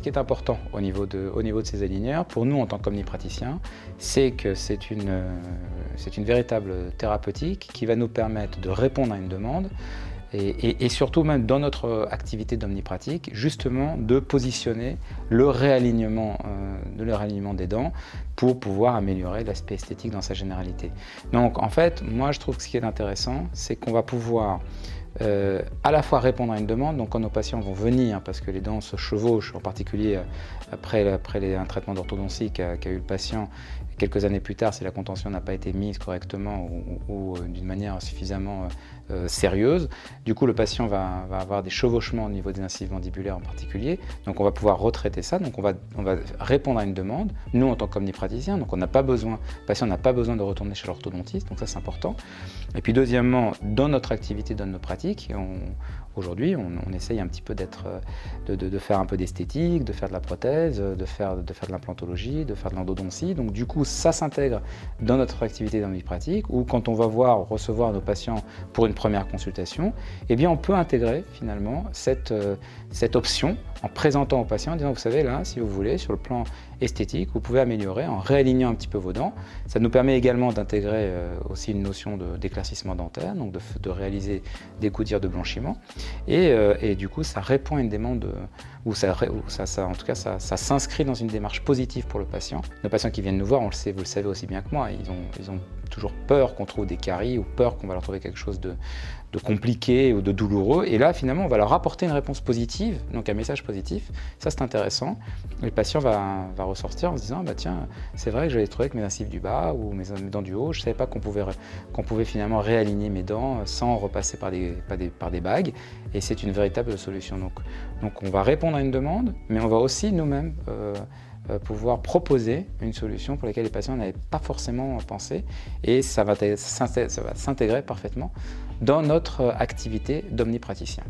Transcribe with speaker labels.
Speaker 1: ce qui est important au niveau de ces aligneurs, pour nous en tant qu'omnipraticiens, c'est que c'est une véritable thérapeutique qui va nous permettre de répondre à une demande et surtout même dans notre activité d'omnipratique, justement de positionner le réalignement des dents pour pouvoir améliorer l'aspect esthétique dans sa généralité. Donc en fait, moi je trouve que ce qui est intéressant, c'est qu'on va pouvoir à la fois répondre à une demande, donc quand nos patients vont venir parce que les dents se chevauchent, en particulier après un traitement d'orthodontie qu'a eu le patient, quelques années plus tard, si la contention n'a pas été mise correctement ou d'une manière suffisamment sérieuse, du coup le patient va avoir des chevauchements au niveau des incisives mandibulaires en particulier, donc on va pouvoir retraiter ça, donc on va répondre à une demande, nous en tant qu'omnipraticiens, donc le patient n'a pas besoin de retourner chez l'orthodontiste, donc ça c'est important. Et puis deuxièmement, dans notre activité, dans nos pratiques, aujourd'hui on essaye un petit peu de faire un peu d'esthétique, de faire de la prothèse, de faire de l'implantologie, de faire de l'endodontie, donc du coup ça s'intègre dans notre activité d'omnipratique, où quand on va recevoir nos patients pour une première consultation, eh bien on peut intégrer finalement cette option en présentant au patient, en disant vous savez là, si vous voulez, sur le plan esthétique, vous pouvez améliorer en réalignant un petit peu vos dents. Ça nous permet également d'intégrer aussi une notion d'éclaircissement dentaire, donc de réaliser des gouttières de blanchiment. Et du coup, ça répond à une demande, en tout cas, ça s'inscrit dans une démarche positive pour le patient. Nos patients qui viennent nous voir, vous le savez aussi bien que moi, ils ont toujours peur qu'on trouve des caries ou peur qu'on va leur trouver quelque chose de compliqué ou de douloureux. Et là, finalement, on va leur apporter une réponse positive, donc un message positif. Ça, c'est intéressant. Et le patient va ressortir en se disant, bah tiens, c'est vrai que j'avais trouvé que mes incisives du bas ou mes dents du haut, je ne savais pas qu'on pouvait finalement réaligner mes dents sans repasser par des bagues. Et c'est une véritable solution. Donc on va répondre à une demande, mais on va aussi nous-mêmes pouvoir proposer une solution pour laquelle les patients n'avaient pas forcément pensé, et ça va s'intégrer parfaitement dans notre activité d'omnipraticien.